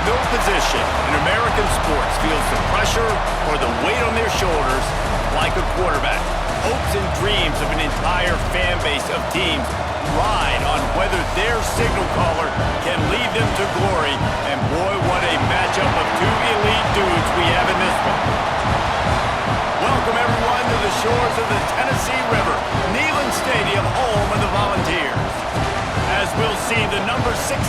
No position in American sports feels the pressure or the weight on their shoulders like a quarterback. Hopes and dreams of an entire fan base of teams ride on whether their signal caller can lead them to glory. And boy, what a matchup of two elite dudes we have in this one. Welcome everyone to the shores of the Tennessee River, Neyland Stadium, home of the Volunteers. As we'll see the number 16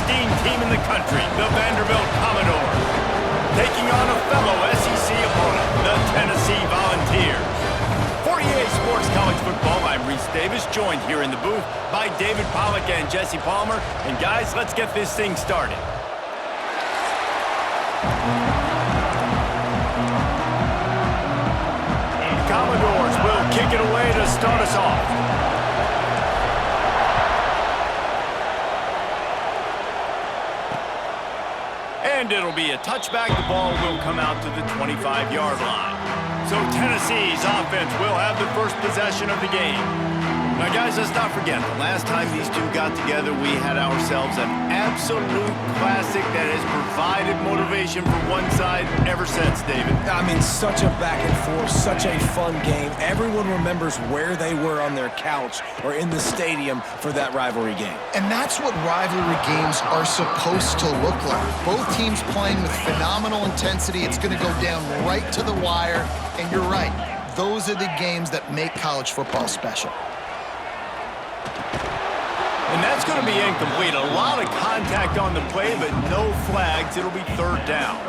team in the country, the Vanderbilt Commodores, taking on a fellow SEC opponent, the Tennessee Volunteers. For EA Sports College Football, I'm Reese Davis, joined here in the booth by David Pollack and Jesse Palmer. And guys, let's get this thing started. The Commodores will kick it away to start us off. And it'll be a touchback. The ball will come out to the 25-yard line. So Tennessee's offense will have the first possession of the game. Now, guys, let's not forget, the last time these two got together, we had ourselves an absolute classic that has provided motivation for one side ever since, David. I mean, such a back and forth, such a fun game. Everyone remembers where they were on their couch or in the stadium for that rivalry game. And that's what rivalry games are supposed to look like. Both teams playing with phenomenal intensity. It's going to go down right to the wire. And you're right, those are the games that make college football special. And that's going to be incomplete. A lot of contact on the play, but no flags. It'll be third down.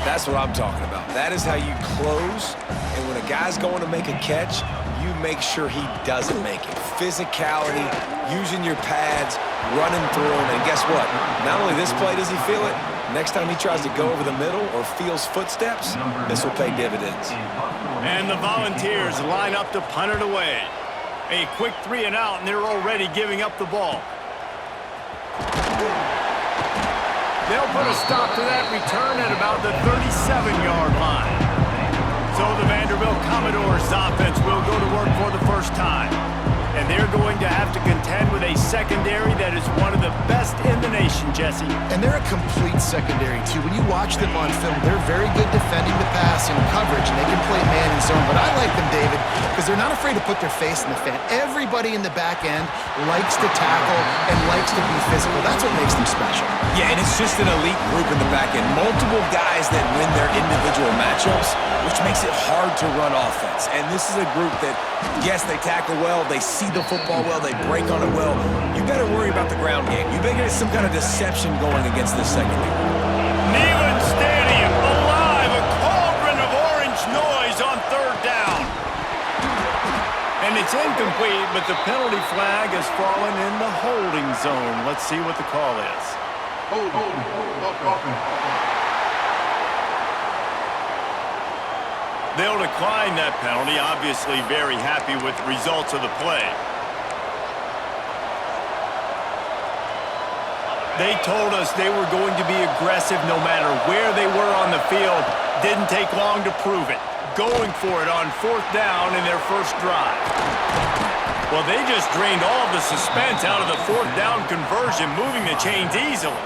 That's what I'm talking about. That is how you close. And when a guy's going to make a catch, you make sure he doesn't make it. Physicality, using your pads, running through him. And guess what? Not only this play does he feel it, next time he tries to go over the middle or feels footsteps, this will pay dividends. And the Volunteers line up to punt it away. A quick 3 and out, and they're already giving up the ball. They'll put a stop to that return at about the 37-yard line. So the Vanderbilt Commodores offense will go to work for the first time. And they're going to have to contend with a secondary that is one of the best in the nation, Jesse. And they're a complete secondary, too. When you watch them on film, they're very good defending the pass and coverage, and they can play man and zone. But I like them, David, because they're not afraid to put their face in the fan. Everybody in the back end likes to tackle and likes to be physical. That's what makes them special. Yeah, and it's just an elite group in the back end. Multiple guys that win their individual matchups, which makes it hard to run offense. And this is a group that, yes, they tackle well, they see the football well, they break on it well. You better worry about the ground game. You better get some kind of deception going against this secondary. Neyland Stadium alive, a cauldron of orange noise on third down. And it's incomplete, but the penalty flag has fallen in the holding zone. Let's see what the call is. They'll decline that penalty, obviously very happy with the results of the play. They told us they were going to be aggressive no matter where they were on the field. Didn't take long to prove it. Going for it on fourth down in their first drive. Well, they just drained all of the suspense out of the fourth down conversion, moving the chains easily.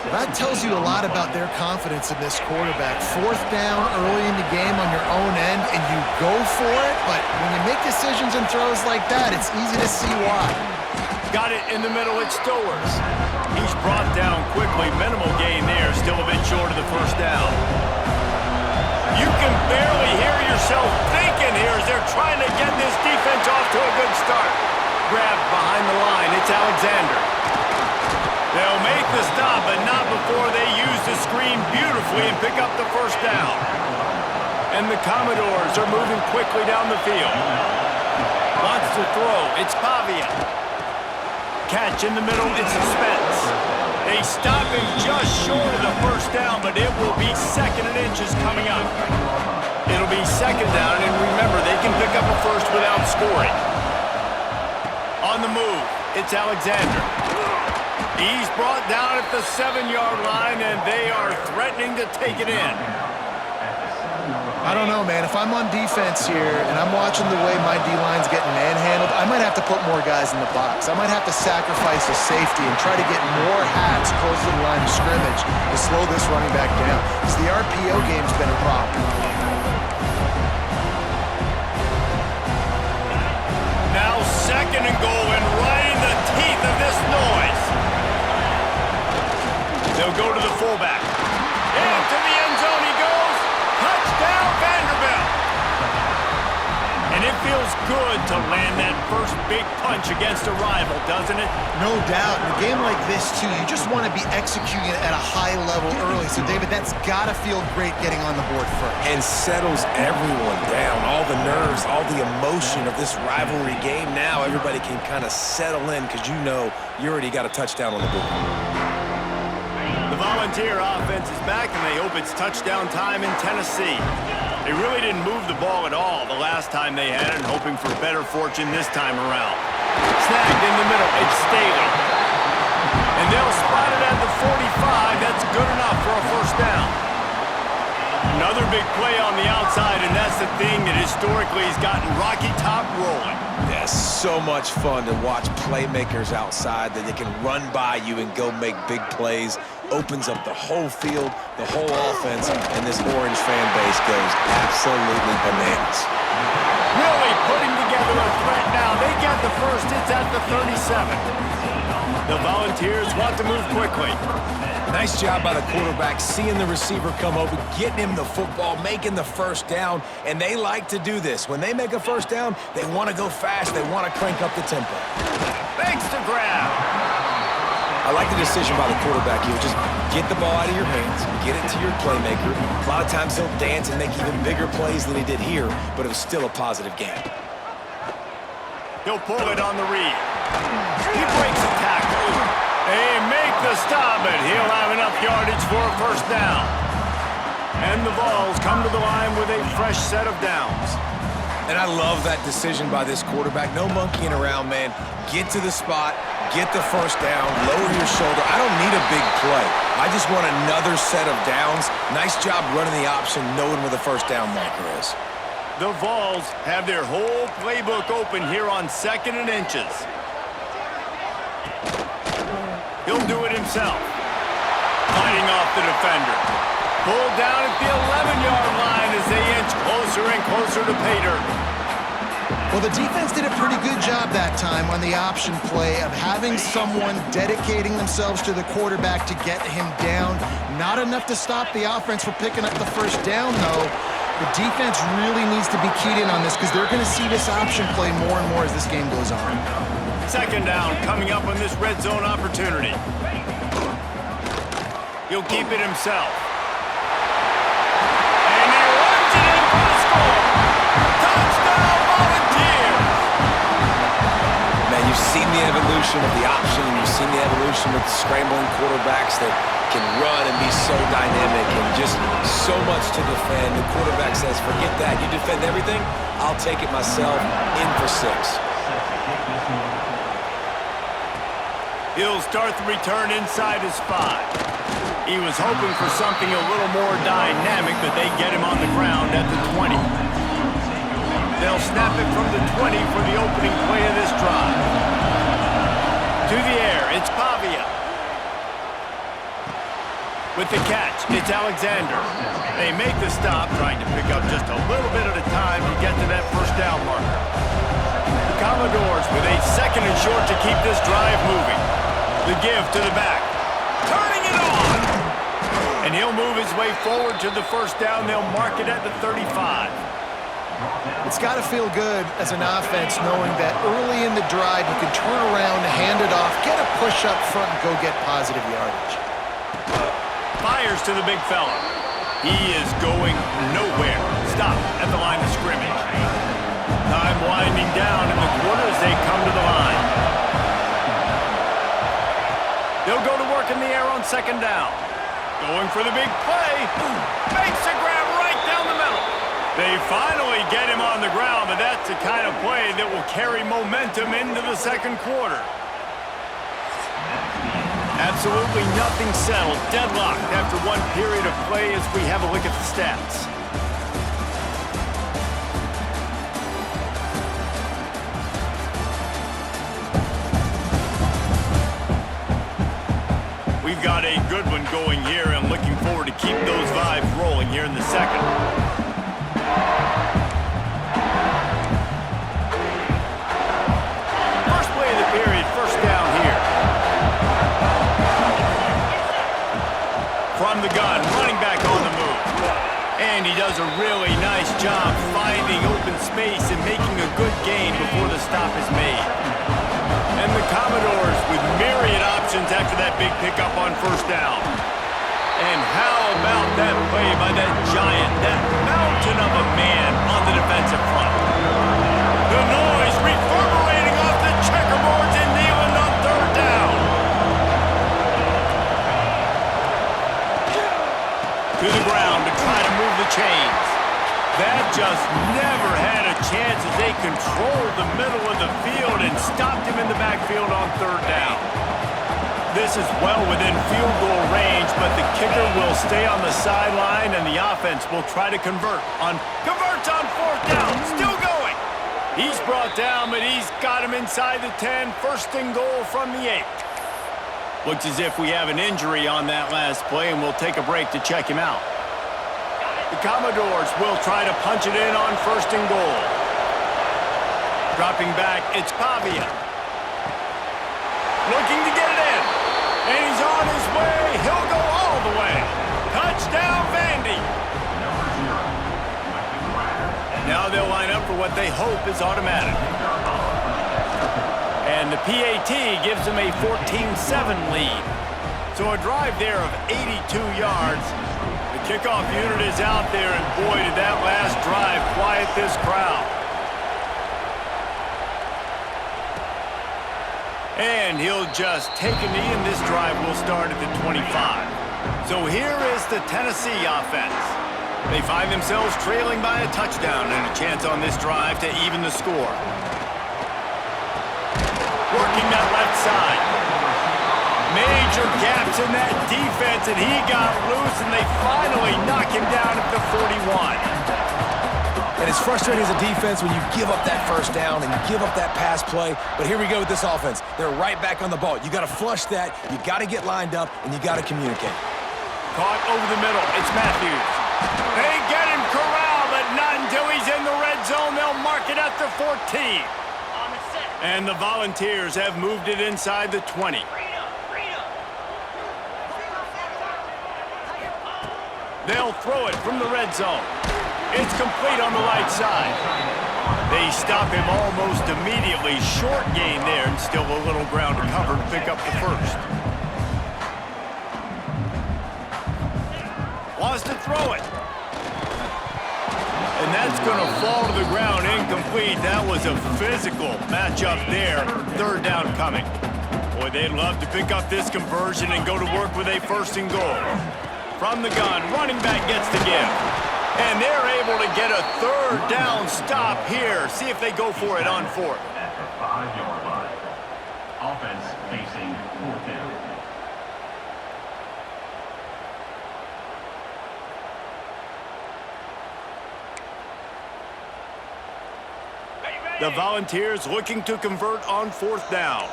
That tells you a lot about their confidence in this quarterback. Fourth down early in the game on your own end, and you go for it, but when you make decisions and throws like that, it's easy to see why. Got it in the middle, it's Stowers. He's brought down quickly. Minimal gain there, still a bit short of the first down. You can barely hear yourself thinking here as they're trying to get this defense off to a good start. Grabbed behind the line, it's Alexander. They'll make the stop, but not before they use the screen beautifully and pick up the first down. And the Commodores are moving quickly down the field. Wants to throw, it's Pavia. Catch in the middle, it's Spence. They stop him just short of the first down, but it will be second and inches coming up. It'll be second down, and remember, they can pick up a first without scoring. On the move, it's Alexander. He's brought down at the 7-yard line, and they are threatening to take it in. I don't know, man. If I'm on defense here and I'm watching the way my D-line's getting manhandled, I might have to put more guys in the box. I might have to sacrifice a safety and try to get more hats close to the line of scrimmage to slow this running back down, because the RPO game's been a problem. Now 2nd and goal, and right in the teeth of this noise. They'll go to the fullback. Into the end zone he goes. Touchdown, Vanderbilt. And it feels good to land that first big punch against a rival, doesn't it? No doubt. In a game like this, too, you just want to be executing it at a high level early. So, David, that's got to feel great getting on the board first. And settles everyone down. All the nerves, all the emotion of this rivalry game. Now everybody can kind of settle in because you know you already got a touchdown on the board. The Volunteer offense is back, and they hope it's touchdown time in Tennessee. They really didn't move the ball at all the last time they had it, and hoping for better fortune this time around. Snagged in the middle, it's Staley. And they'll spot it at the 45. That's good enough for a first down. Another big play on the outside, and that's the thing that historically has gotten Rocky Top rolling. Yeah, so much fun to watch playmakers outside that they can run by you and go make big plays. Opens up the whole field, the whole offense, and this Orange fan base goes absolutely bananas. Really putting together a threat now. They get the first. It's at the 37. The Volunteers want to move quickly. Nice job by the quarterback, seeing the receiver come open, getting him the football, making the first down, and they like to do this. When they make a first down, they want to go fast. They want to crank up the tempo. Thanks to grab. I like the decision by the quarterback here. Just get the ball out of your hands, get it to your playmaker. A lot of times he'll dance and make even bigger plays than he did here, but it was still a positive game. He'll pull it on the read. He breaks the tackle. They make the stop, but he'll have enough yardage for a first down. And the Vols come to the line with a fresh set of downs. And I love that decision by this quarterback. No monkeying around, man. Get to the spot, get the first down, lower your shoulder. I don't need a big play. I just want another set of downs. Nice job running the option, knowing where the first down marker is. The Vols have their whole playbook open here on 2nd and inches. He'll do it himself. Fighting off the defender. Pulled down at the 11-yard line as they inch closer and closer to pay dirt. Well, the defense did a pretty good job that time on the option play of having someone dedicating themselves to the quarterback to get him down. Not enough to stop the offense from picking up the first down, though. The defense really needs to be keyed in on this because they're going to see this option play more and more as this game goes on. 2nd down coming up on this red zone opportunity. He'll keep it himself. And he runs it in for the score. Touchdown, Volunteers! Man, you've seen the evolution of the option, and you've seen the evolution with scrambling quarterbacks that can run and be so dynamic and just so much to defend. The quarterback says, forget that. You defend everything, I'll take it myself. In for 6. He'll start the return inside his 5. He was hoping for something a little more dynamic, but they get him on the ground at the 20. They'll snap it from the 20 for the opening play of this drive. To the air, it's Pavia. With the catch, it's Alexander. They make the stop, trying to pick up just a little bit at a time to get to that first down marker. The Commodores with a 2nd and short to keep this drive moving. The give to the back. Turning it on! And he'll move his way forward to the first down. They'll mark it at the 35. It's got to feel good as an offense knowing that early in the drive you can turn around, hand it off, get a push up front, and go get positive yardage. Fires to the big fella. He is going nowhere. Stop at the line of scrimmage. Time winding down in the quarter as they come to the line. They'll go to work in the air on 2nd down. Going for the big play. Makes a grab right down the middle. They finally get him on the ground, but that's the kind of play that will carry momentum into the 2nd quarter. Absolutely nothing settled. Deadlocked after one period of play as we have a look at the stats. we've got a good one going here and looking forward to keep those vibes rolling here in the second. First play of the period, first down here. From the gun, running back on the move. And he does a really nice job finding open space and making a good gain before the stop is made. And the Commodores with myriad options after that big pickup on first down. And how about that play by that giant, that mountain of a man on the defensive front. The noise reverberating off the checkerboards and kneeling on third down. To the ground to try to move the chains. That just never had a chance as they controlled the middle of the field and stopped him in the backfield on third down. This is well within field goal range, but the kicker will stay on the sideline and the offense will try to converts on fourth down. Still going. He's brought down, but he's got him inside the 10. First and goal from the 8. Looks as if we have an injury on that last play, and we'll take a break to check him out. The Commodores will try to punch it in on first and goal. Dropping back, it's Pavia. Looking to get it in. And he's on his way. He'll go all the way. Touchdown, Vandy. Now they'll line up for what they hope is automatic. And the PAT gives them a 14-7 lead. So a drive there of 82 yards. The kickoff unit is out there, and boy, did that last drive quiet this crowd. And he'll just take a knee, and this drive will start at the 25. So here is the Tennessee offense. They find themselves trailing by a touchdown and a chance on this drive to even the score. Working that left side. Major gaps in that defense, and he got loose, and they finally knock him down at the 41. And it's frustrating as a defense when you give up that first down and you give up that pass play. But here we go with this offense. They're right back on the ball. You got to flush that, you got to get lined up, and you got to communicate. Caught over the middle. It's Matthews. They get him corralled, but not until he's in the red zone. They'll mark it at the 14. And the Volunteers have moved it inside the 20. They'll throw it from the red zone. It's complete on the right side. They stop him almost immediately. Short gain there, and still a little ground to cover to pick up the first. Wants to throw it. And that's going to fall to the ground incomplete. That was a physical matchup there. Third down coming. Boy, they'd love to pick up this conversion and go to work with a first and goal. From the gun, running back gets the give. And they're able to get a third down stop here. See if they go for it on fourth. At the 5-yard line. Offense facing fourth down. The Volunteers looking to convert on fourth down.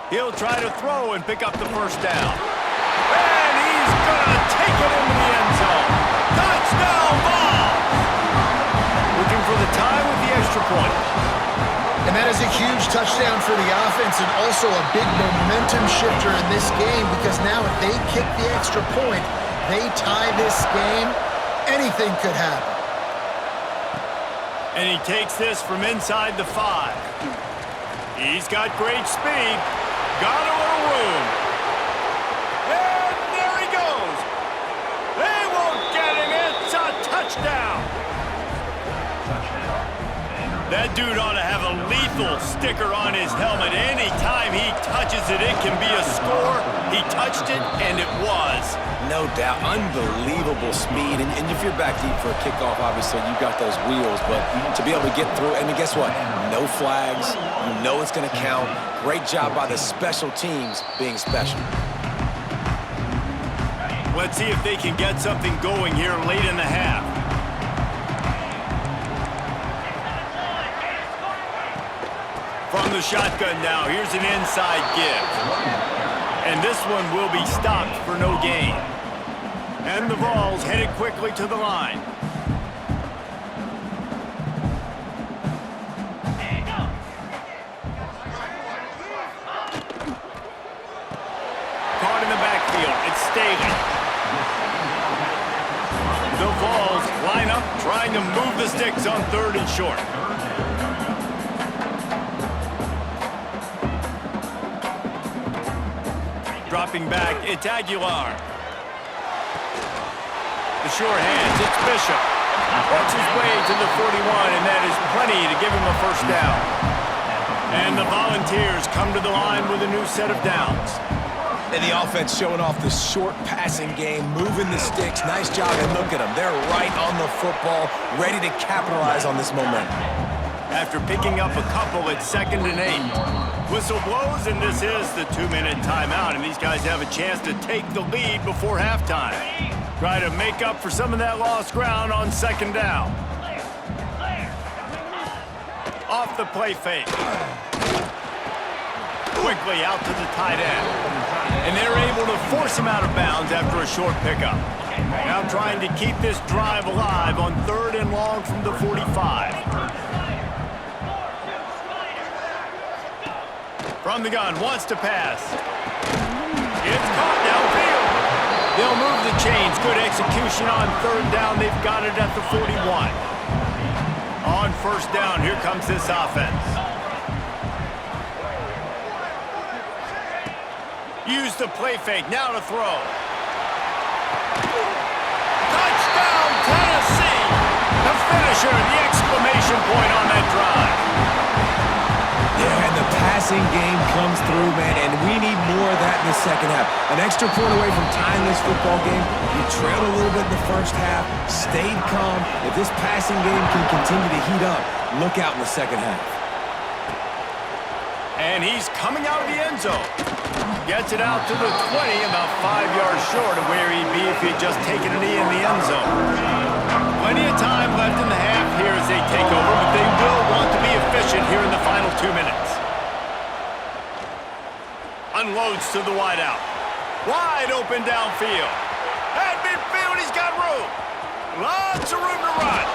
He'll try to throw and pick up the first down. And he's going to take it into the end zone. Touchdown ball! Looking for the tie with the extra point. And that is a huge touchdown for the offense and also a big momentum shifter in this game because now if they kick the extra point, they tie this game, anything could happen. And he takes this from inside the 5. He's got great speed. Got a little room. And there he goes. They won't get him. It's a touchdown. That dude ought to have a lethal sticker on his helmet. Anytime he touches it, it can be a score. He touched it, and it was. No doubt. Unbelievable speed. And if you're back deep for a kickoff, obviously, you've got those wheels. But to be able to get through, and guess what? No flags. You know it's going to count. Great job by the special teams being special. Let's see if they can get something going here late in the half. From the the shotgun now. Here's an inside give. And this one will be stopped for no gain. And the Vols headed quickly to the line. Caught in the backfield. It's Staley. The Vols line up, trying to move the sticks on 3rd and short. Dropping back, it's Aguilar. The sure hands, it's Bishop. Works his way to the 41, and that is plenty to give him a first down. And the Volunteers come to the line with a new set of downs. And the offense showing off the short passing game, moving the sticks. Nice job, and look at them. They're right on the football, ready to capitalize on this momentum. After picking up a couple, it's 2nd and 8. Whistle blows, and this is the 2-minute timeout, and these guys have a chance to take the lead before halftime. Try to make up for some of that lost ground on 2nd down. Off the play fake. Quickly out to the tight end. And they're able to force him out of bounds after a short pickup. Now trying to keep this drive alive on 3rd and long from the 45. From the gun, wants to pass. It's caught downfield. They'll move the chains. Good execution on 3rd down. They've got it at the 41. On 1st down, here comes this offense. Use the play fake. Now to throw. Touchdown, Tennessee! The finisher, the exclamation point on that drive. Yeah, and the passing game comes through, man, and we need more of that in the second half. An extra point away from tying this football game. You trailed a little bit in the first half, stayed calm. If this passing game can continue to heat up, look out in the second half. And he's coming out of the end zone. Gets it out to the 20, about 5 yards short of where he'd be if he'd just taken a knee in the end zone. Plenty of time left in the half here as they take over, but they will want to be efficient here in the final 2 minutes. Unloads to the wideout. Wide open downfield. At midfield, he's got room. Lots of room to run.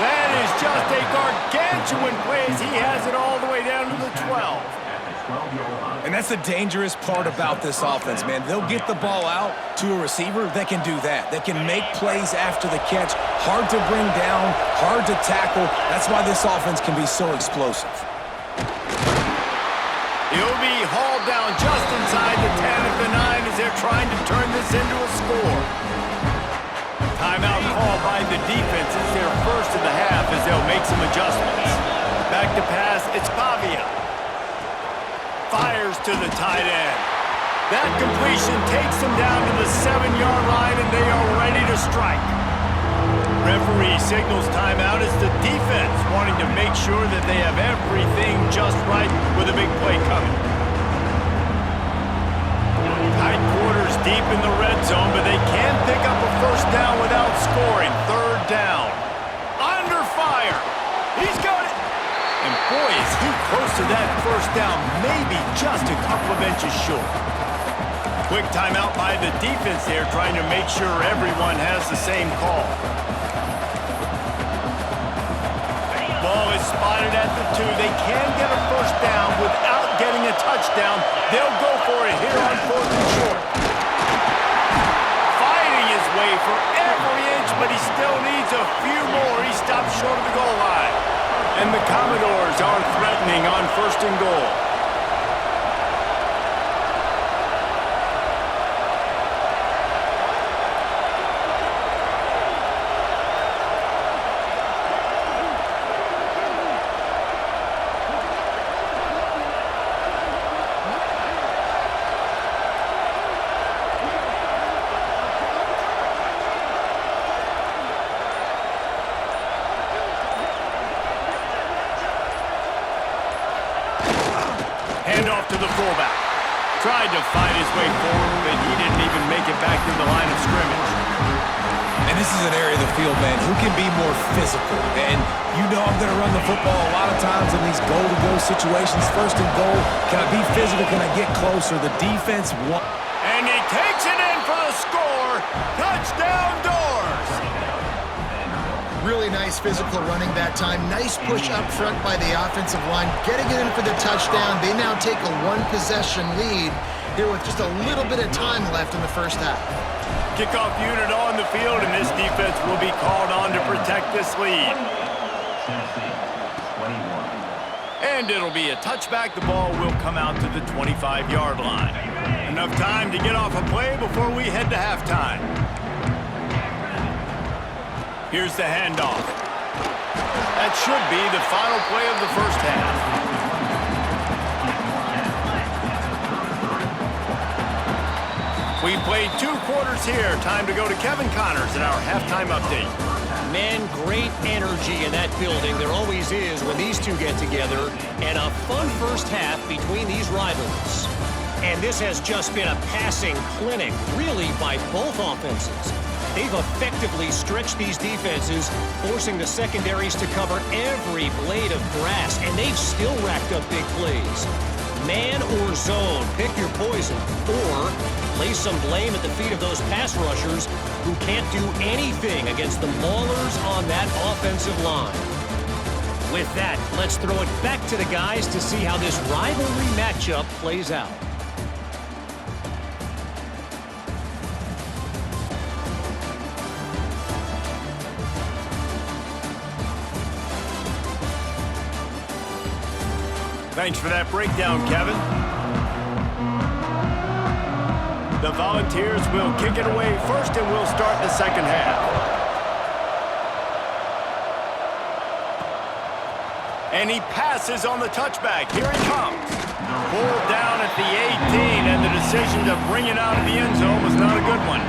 That is just a gargantuan play as he has it all the way down to the 12. And that's the dangerous part about this offense, man. They'll get the ball out to a receiver that can do that. They can make plays after the catch. Hard to bring down, hard to tackle. That's why this offense can be so explosive. He'll be hauled down just inside the 10 of the 9 as they're trying to turn this into a score. Timeout called by the defense. It's their first of the half as they'll make some adjustments. Back to pass, it's Pavia. Fires to the tight end. That completion takes them down to the 7-yard line, and they are ready to strike. Referee signals timeout as the defense wanting to make sure that they have everything just right with a big play coming. Tight quarters deep in the red zone, but they can pick up a first down without scoring. 3rd down. Under fire. He's got it. And boy, is he close to that first down, maybe just a couple of inches short. Quick timeout by the defense there, trying to make sure everyone has the same call. Ball is spotted at the 2. They can get a first down without getting a touchdown. They'll go for it here on 4th and short. Fighting his way for every inch, but he still needs a few more. He stops short of the goal line. And the Commodores are threatening on 1st and goal. Handoff to the fullback. Tried to fight his way forward, but he didn't even make it back to the line of scrimmage. And this is an area of the field, man, who can be more physical. And you know I'm going to run the football a lot of times in these goal-to-go situations. First and goal, can I be physical? Can I get closer? The defense wants. And he takes it in for the score. Touchdown, Doors. Really nice physical running that time. Nice push up front by the offensive line. Getting it in for the touchdown. They now take a one-possession lead here with just a little bit of time left in the first half. Kickoff unit on the field, and this defense will be called on to protect this lead. Tennessee, 21. And it'll be a touchback. The ball will come out to the 25-yard line. Enough time to get off a play before we head to halftime. Here's the handoff. That should be the final play of the first half. We played 2 quarters here. Time to go to Kevin Connors in our halftime update. Man, great energy in that building. There always is when these two get together. And a fun first half between these rivals. And this has just been a passing clinic, really, by both offenses. They've effectively stretched these defenses, forcing the secondaries to cover every blade of grass, and they've still racked up big plays. Man or zone, pick your poison, or lay some blame at the feet of those pass rushers who can't do anything against the maulers on that offensive line. With that, let's throw it back to the guys to see how this rivalry matchup plays out. Thanks for that breakdown, Kevin. The Volunteers will kick it away first, and we'll start the second half. And he passes on the touchback. Here he comes. Pulled down at the 18, and the decision to bring it out of the end zone was not a good one.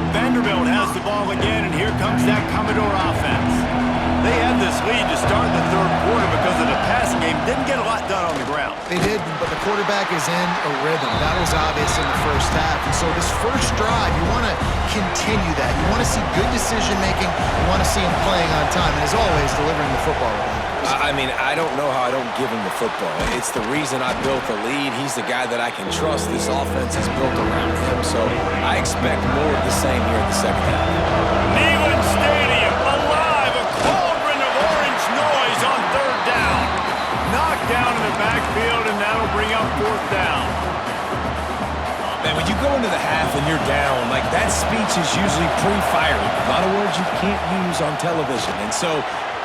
Vanderbilt has the ball again, and here comes that Commodore offense. They had this lead to start the third quarter because of the passing game. Didn't get a lot done on the ground. They did, but the quarterback is in a rhythm. That was obvious in the first half. And so this first drive, you want to continue that. You want to see good decision-making. You want to see him playing on time. And as always, delivering the football. I mean, I don't know how I don't give him the football. It's the reason I built the lead. He's the guy that I can trust. This offense is built around him. So I expect more of the same here in the second half. Neyland Stadium, alive, a cauldron of orange noise on third down. Knocked down in the backfield, and that'll bring up fourth down. Man, when you go into the half and you're down, like that speech is usually pretty fiery. A lot of words you can't use on television. And so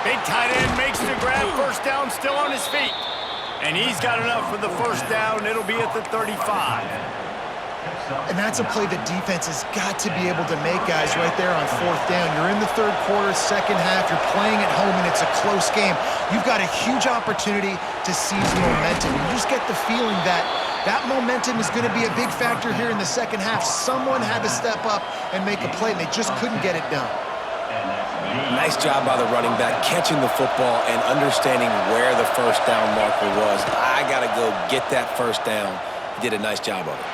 big tight end makes the grab, first down, still on his feet. And he's got enough for the first down. It'll be at the 35. And that's a play the defense has got to be able to make, guys, right there on fourth down. You're in the third quarter, second half. You're playing at home, and it's a close game. You've got a huge opportunity to seize momentum. You just get the feeling that that momentum is going to be a big factor here in the second half. Someone had to step up and make a play, and they just couldn't get it done. Nice job by the running back, catching the football and understanding where the first down marker was. I got to go get that first down. He did a nice job of it.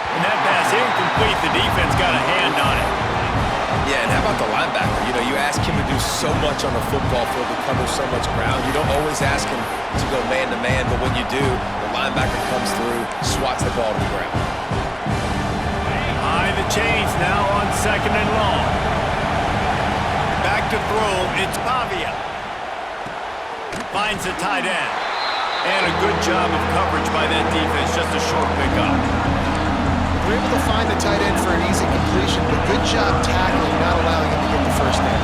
And that pass incomplete. The defense got a hand on it. Yeah, and how about the linebacker? You know, you ask him to do so much on the football field to cover so much ground. You don't always ask him to go man-to-man, but when you do, the linebacker comes through, swats the ball to the ground. High the chains now on second and long. Back to throw, it's Pavia. Finds the tight end. And a good job of coverage by that defense, just a short pickup. We're able to find the tight end for an easy completion, but good job tackling, not allowing him to get the first down.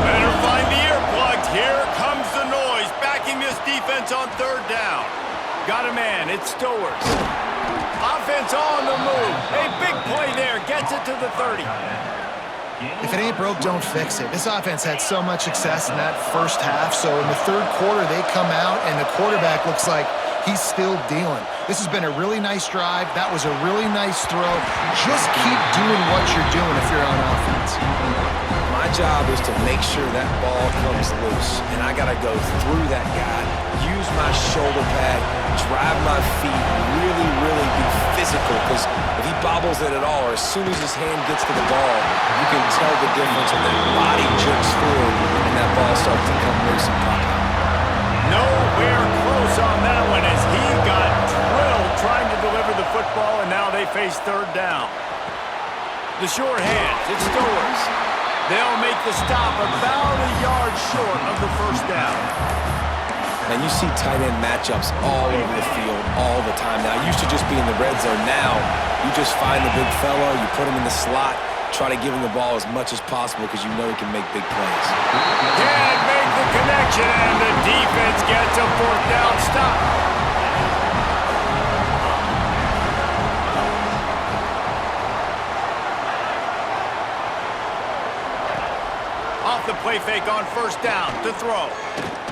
Better find the earplugs. Here comes the noise, backing this defense on third down. Got a man, it's Stowers. Offense on the move. A big play there, gets it to the 30. If it ain't broke, don't fix it. This offense had so much success in that first half, so in the third quarter, they come out, and the quarterback looks like he's still dealing. This has been a really nice drive. That was a really nice throw. Just keep doing what you're doing if you're on offense. My job is to make sure that ball comes loose, and I got to go through that guy, use my shoulder pad, drive my feet, really be physical, because if he bobbles wobbles it at all, or as soon as his hand gets to the ball, you can tell the difference when that body jerks forward and that ball starts to come loose and pop out. Nowhere close on that one as he got drilled trying to deliver the football, and now they face third down. The short hands, it's Stowers. They'll make the stop about a yard short of the first down. And you see tight end matchups all over the field all the time now. It used to just be in the red zone. Now you just find the big fella, you put him in the slot, try to give him the ball as much as possible because you know he can make big plays. Can't make the connection, and the defense gets a fourth down stop. Off the play fake on first down to throw.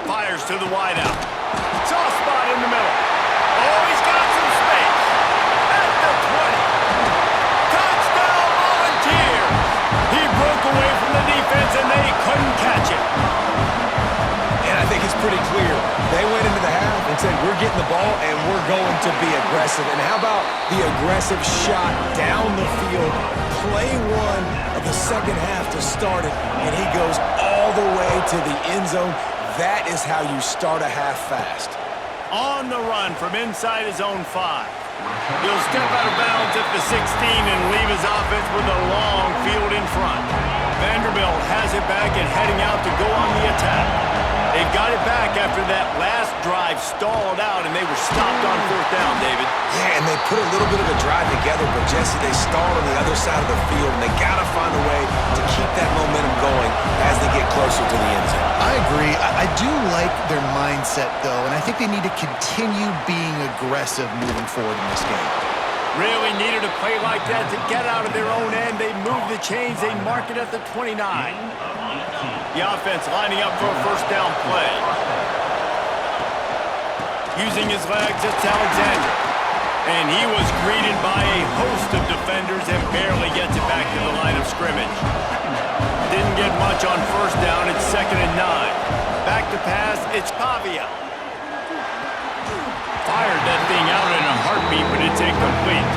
Fires to the wideout. Soft spot in the middle. Oh, he's got some space. At the 20. Touchdown Volunteers. He broke away from the defense and they couldn't catch it. And I think it's pretty clear. They went into the half and said, we're getting the ball and we're going to be aggressive. And how about the aggressive shot down the field? Play one of the second half to start it, and he goes all the way to the end zone. That is how you start a half fast. On the run from inside his own 5. He'll step out of bounds at the 16 and leave his offense with a long field in front. Vanderbilt has it back and heading out to go on the attack. They've got it back after that last drive stalled out, and they were stopped on fourth down, David. Yeah, and they put a little bit of a drive together, but Jesse, they stalled on the other side of the field, and they got to find a way to keep that momentum going as they get closer to the end zone. I agree. I do like their mindset, though, and I think they need to continue being aggressive moving forward in this game. Really needed a play like that to get out of their own end. They move the chains. They mark it at the 29. The offense lining up for a first down play. Using his legs, it's Alexander. And he was greeted by a host of defenders and barely gets it back to the line of scrimmage. Didn't get much on first down. It's 2nd and 9. Back to pass, it's Pavia. Fired that thing out in a heartbeat, but it's incomplete.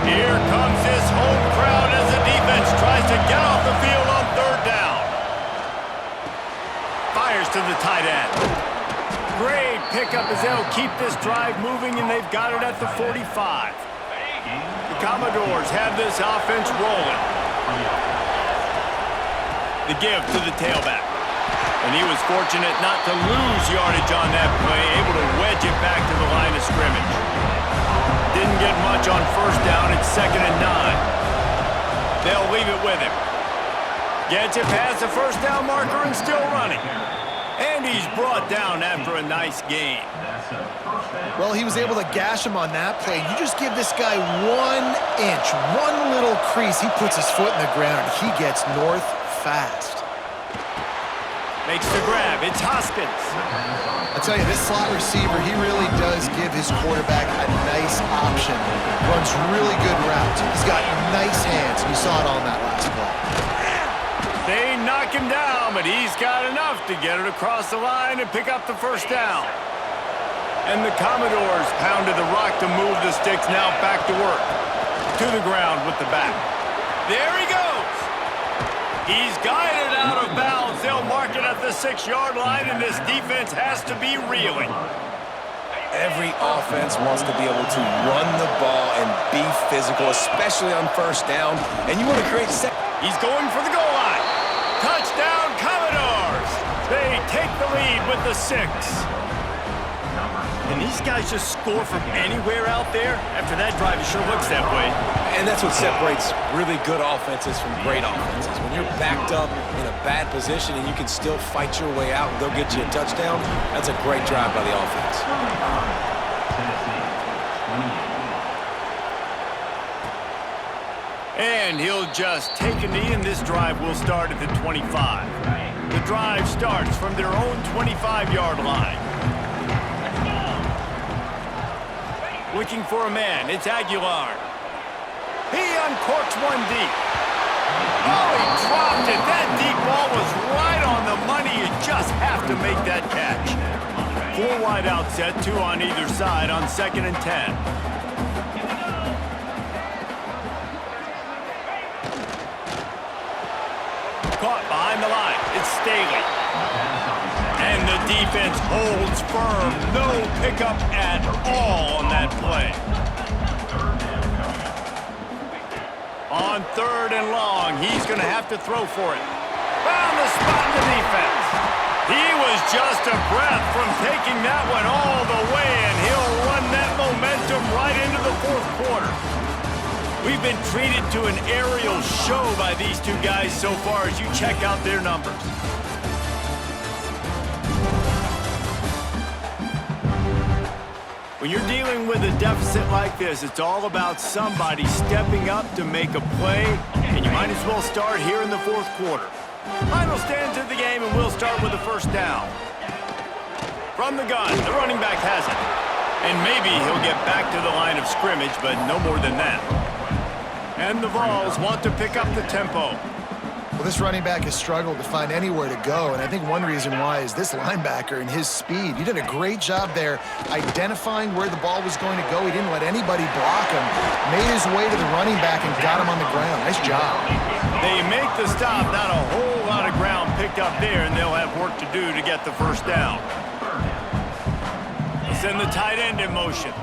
Here comes this home crowd as the defense tries to get off the field on third down. Fires to the tight end. Great pickup as they'll keep this drive moving, and they've got it at the 45. The Commodores have this offense rolling. The give to the tailback. And he was fortunate not to lose yardage on that play, able to wedge it back to the line of scrimmage. Didn't get much on first down. It's 2nd and 9. They'll leave it with him. Gets it past the first down marker and still running. And he's brought down after a nice gain. Well, he was able to gash him on that play. You just give this guy 1 inch, one little crease. He puts his foot in the ground, and he gets north fast. Makes the grab. It's Hoskins. I tell you, this slot receiver, he really does give his quarterback a nice option. Runs really good routes. He's got nice hands. You saw it on that last play. They knock him down, but he's got enough to get it across the line and pick up the first down. And the Commodores pounded the rock to move the sticks, now back to work. To the ground with the back. There he goes. He's guided out of bounds. They'll mark it at the 6-yard line, and this defense has to be reeling. Every offense wants to be able to run the ball and be physical, especially on first down. And you want to create He's going for the goal line. Touchdown, Commodores. They take the lead with the 6. And these guys just score from anywhere out there. After that drive, it sure looks that way. And that's what separates really good offenses from great offenses. When you're backed up in a bad position and you can still fight your way out and go get you a touchdown, that's a great drive by the offense. And he'll just take a knee, and this drive will start at the 25. The drive starts from their own 25-yard line. Looking for a man, it's Aguilar. He uncorks one deep. Oh, he dropped it. That deep ball was right on the money. You just have to make that catch. Four wide out set, two on either side on 2nd and 10. Caught behind the line. It's Staley. And the defense holds firm. No pickup at all on that play. On 3rd and long, he's going to have to throw for it. Found the spot in the defense. He was just a breath from taking that one all the way, and he'll run that momentum right into the 4th quarter. We've been treated to an aerial show by these two guys so far as you check out their numbers. When you're dealing with a deficit like this, it's all about somebody stepping up to make a play, and you might as well start here in the 4th quarter. Final stands of the game, and we'll start with the 1st down. From the gun, the running back has it. And maybe he'll get back to the line of scrimmage, but no more than that. And the Vols want to pick up the tempo. Well, this running back has struggled to find anywhere to go, and I think one reason why is this linebacker and his speed. He did a great job there identifying where the ball was going to go. He didn't let anybody block him. Made his way to the running back and got him on the ground. Nice job. They make the stop, not a whole lot of ground picked up there, and they'll have work to do to get the 1st down. They'll send the tight end in motion.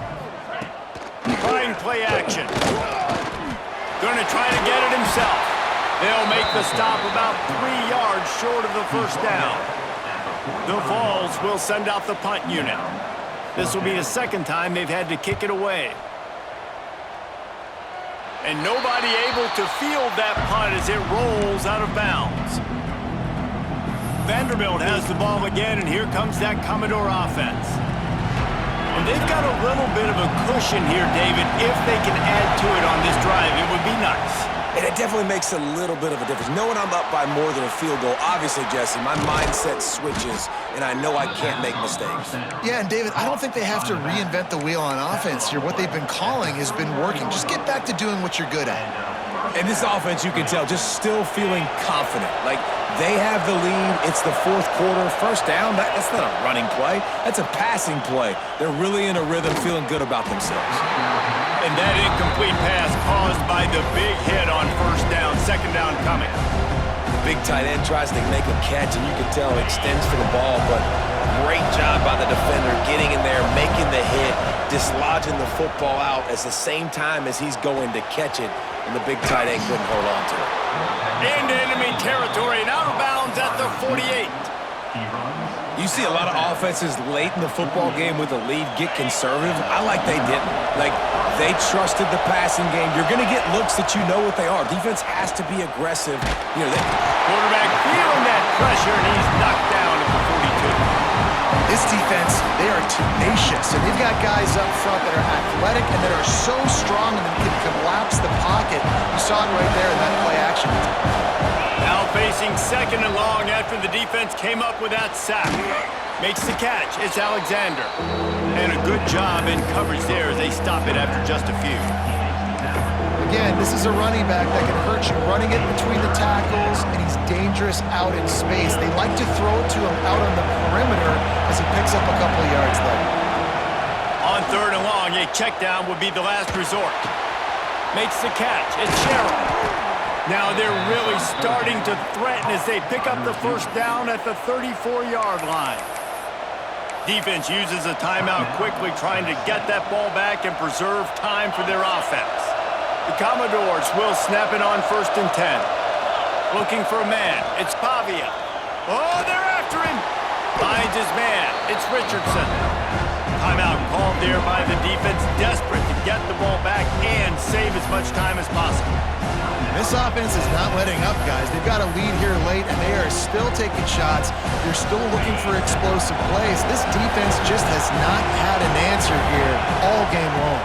Trying play action. Going to try to get it himself. They'll make the stop about 3 yards short of the 1st down. The Vols will send out the punt unit. This will be the 2nd time they've had to kick it away. And nobody able to field that punt as it rolls out of bounds. Vanderbilt has the ball again, and here comes that Commodore offense. And they've got a little bit of a cushion here, David. If they can add to it on this drive, it would be nice. And it definitely makes a little bit of a difference. Knowing I'm up by more than a field goal, obviously, Jesse, my mindset switches, and I know I can't make mistakes. Yeah, and David, I don't think they have to reinvent the wheel on offense here. What they've been calling has been working. Just get back to doing what you're good at. And this offense, you can tell, just still feeling confident. Like, they have the lead. It's the 4th quarter. 1st down, that's not a running play. That's a passing play. They're really in a rhythm, feeling good about themselves. And that incomplete pass caused by the big hit on 1st down, 2nd down coming. The big tight end tries to make a catch, and you can tell he extends for the ball, but great job by the defender getting in there, making the hit, dislodging the football out at the same time as he's going to catch it, and the big tight end couldn't hold on to it. Into enemy territory and out of bounds at the 48. You see a lot of offenses late in the football game with a lead get conservative. I like they didn't. Like, they trusted the passing game. You're going to get looks that you know what they are. Defense has to be aggressive. You know, quarterback feeling that pressure, and he's knocked down at the 42. This defense, they are tenacious, and they've got guys up front that are athletic and that are so strong and that can collapse the pocket. You saw it right there in that play action. Now facing 2nd and long after the defense came up with that sack. Makes the catch. It's Alexander. And a good job in coverage there as they stop it after just a few. Again, this is a running back that can hurt you running it between the tackles, and he's dangerous out in space. They like to throw it to him out on the perimeter as he picks up a couple of yards there. On 3rd and long, a check down would be the last resort. Makes the catch. It's Sherrill. Now they're really starting to threaten as they pick up the 1st down at the 34-yard line. Defense uses a timeout quickly, trying to get that ball back and preserve time for their offense. The Commodores will snap it on 1st and 10. Looking for a man. It's Pavia. Oh, they're after him. Finds his man. It's Richardson. Timeout called there by the defense, desperate to get the ball back and save as much time as possible. This offense is not letting up, guys. They've got a lead here late, and they are still taking shots. They're still looking for explosive plays. This defense just has not had an answer here all game long.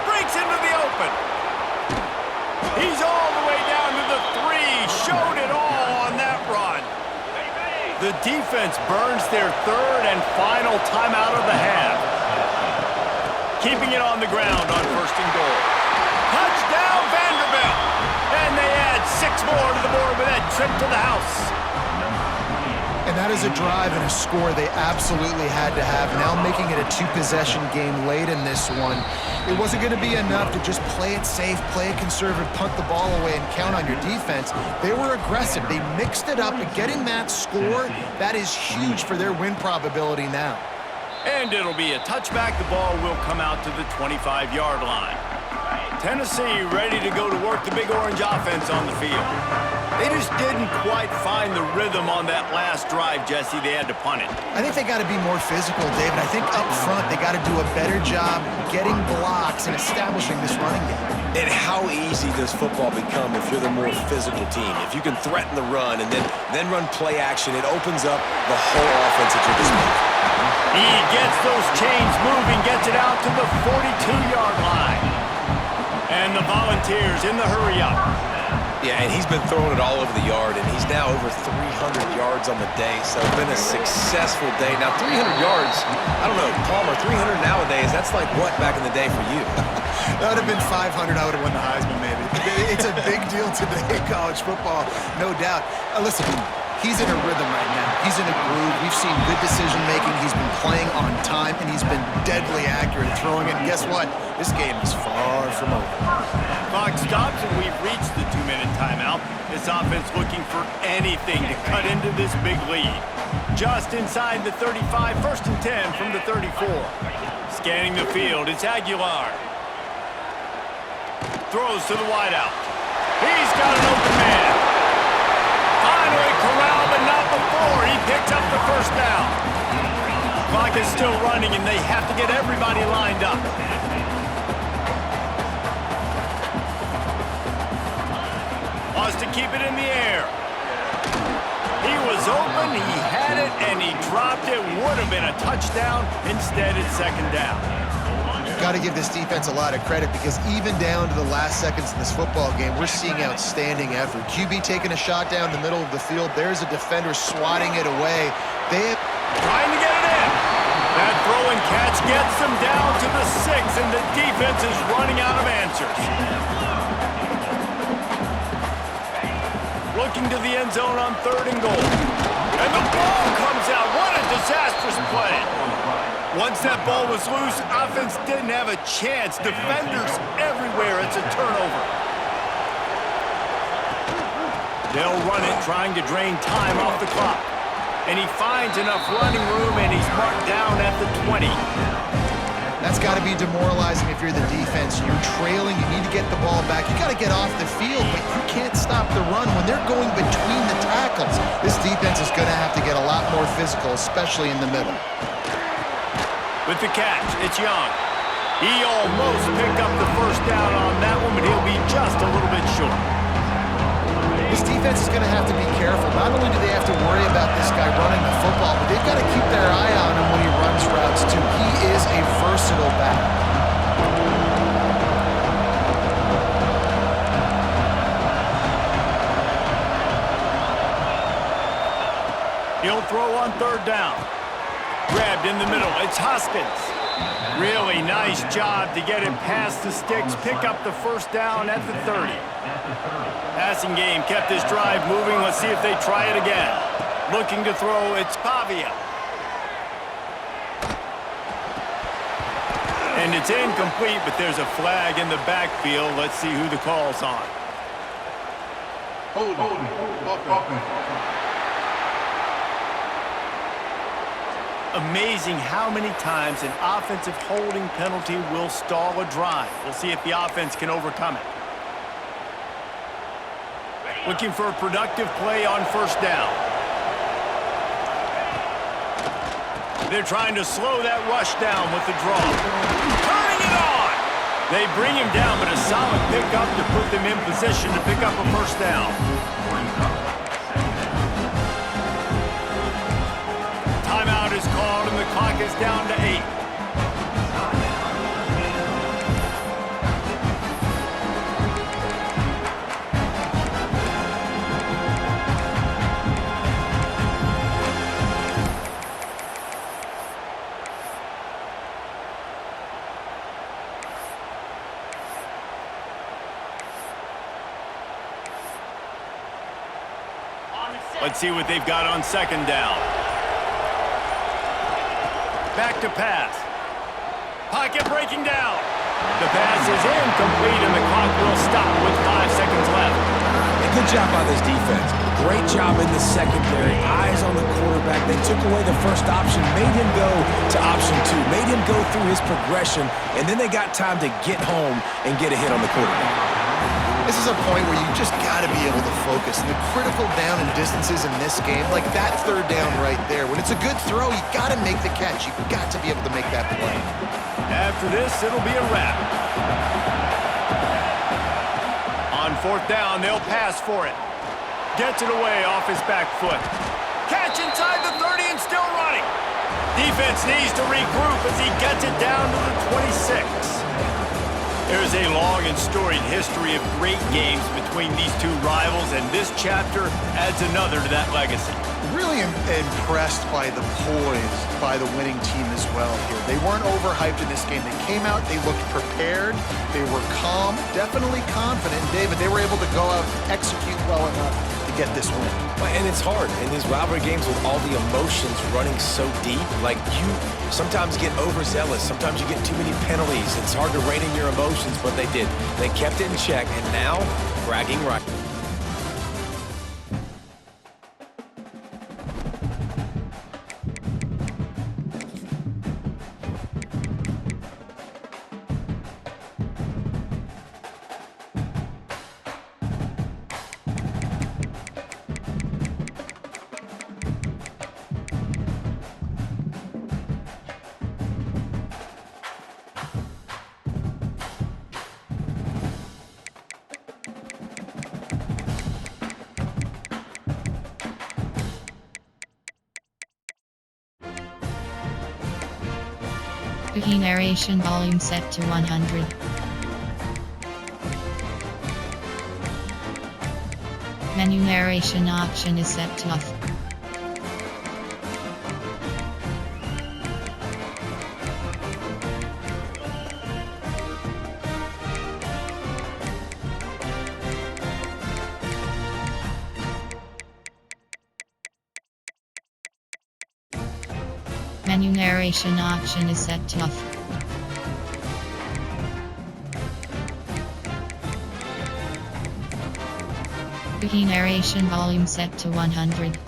Breaks into the open. He's all the way down to the 3. Showed it all on that run. The defense burns their 3rd and final timeout of the half. Keeping it on the ground on 1st and goal. Touchdown, Vanderbilt! And they add 6 more to the board with that trip to the house. And that is a drive and a score they absolutely had to have. Now making it a two-possession game late in this one. It wasn't going to be enough to just play it safe, play it conservative, punt the ball away, and count on your defense. They were aggressive. They mixed it up, and getting that score, that is huge for their win probability now. And it'll be a touchback. The ball will come out to the 25-yard line. Tennessee ready to go to work the Big Orange offense on the field. They just didn't quite find the rhythm on that last drive, Jesse. They had to punt it. I think they got to be more physical, David. I think up front they got to do a better job getting blocks and establishing this running game. And how easy does football become if you're the more physical team? If you can threaten the run and then run play action, it opens up the whole offense at your disposal. He gets those chains moving, gets it out to the 42-yard line. And the Volunteers in the hurry-up. Yeah, and he's been throwing it all over the yard, and he's now over 300 yards on the day, so it's been a successful day. Now, 300 yards, I don't know, Palmer, 300 nowadays, that's like what back in the day for you? That would have been 500. I would have won the Heisman, maybe. It's a big deal today in college football, no doubt. Listen, he's in a rhythm right now. He's in a groove. We've seen good decision-making. He's been playing on time, and he's been deadly accurate at throwing it. And guess what? This game is far from over. Clock stops, and we've reached the 2-minute timeout. This offense looking for anything to cut into this big lead. Just inside the 35, 1st and 10 from the 34. Scanning the field, it's Aguilar. Throws to the wideout. He's got an open man. Finally corralled, but not before. He picks up the first down. Clock is still running, and they have to get everybody lined up. Wants to keep it in the air. He was open, he had it, and he dropped it. Would have been a touchdown. Instead, it's 2nd down. Got to give this defense a lot of credit because even down to the last seconds in this football game, we're seeing outstanding effort. QB taking a shot down the middle of the field. There's a defender swatting it away. Trying to get it in. That throw and catch gets them down to the 6, and the defense is running out of answers. Looking to the end zone on 3rd and goal. And the ball comes out. What a disastrous play. Once that ball was loose, offense didn't have a chance. Defenders everywhere. It's a turnover. They'll run it, trying to drain time off the clock. And he finds enough running room, and he's marked down at the 20. That's got to be demoralizing if you're the defense. You're trailing. You need to get the ball back. You got to get off the field, but you can't stop the run when they're going between the tackles. This defense is going to have to get a lot more physical, especially in the middle. With the catch, it's Young. He almost picked up the first down on that one, but he'll be just a little bit short. This defense is going to have to be careful. Not only do they have to worry about this guy running the football, but they've got to keep their eye on him when he runs routes, too. He is a versatile back. He'll throw on 3rd down. Grabbed in the middle. It's Hoskins. Really nice job to get it past the sticks. Pick up the first down at the 30. Passing game kept this drive moving. Let's see if they try it again. Looking to throw. It's Pavia. And it's incomplete, but there's a flag in the backfield. Let's see who the call's on. Amazing how many times an offensive holding penalty will stall a drive. We'll see if the offense can overcome it. Looking for a productive play on 1st down. They're trying to slow that rush down with the draw. Turning it on! They bring him down, but a solid pickup to put them in position to pick up a 1st down. Timeout is called, and the clock is down to 8. Let's see what they've got on second down. Back to pass. Pocket breaking down. The pass is incomplete, and the clock will stop with 5 seconds left. And good job by this defense. Great job in the secondary. Eyes on the quarterback. They took away the first option, made him go to option 2, made him go through his progression, and then they got time to get home and get a hit on the quarterback. This is a point where you just got to be able to focus. And the critical down and distances in this game, like that third down right there, when it's a good throw, you got to make the catch. You've got to be able to make that play. After this, it'll be a wrap. On fourth down, they'll pass for it. Gets it away off his back foot. Catch inside the 30 and still running. Defense needs to regroup as he gets it down to the 26. There's a long and storied history of great games between these two rivals, and this chapter adds another to that legacy. Really impressed by the poise by the winning team as well here. They weren't overhyped in this game. They came out, they looked prepared, they were calm, definitely confident. David, they were able to go out and execute well enough to get this win. And it's hard in these rivalry games with all the emotions running so deep. Like, you sometimes get overzealous. Sometimes you get too many penalties. It's hard to rein in your emotions, but they did. They kept it in check, and now bragging rights. Wiki narration volume set to 100. Menu narration option is set to off. Menu narration option is set to off. Wiki narration volume set to 100.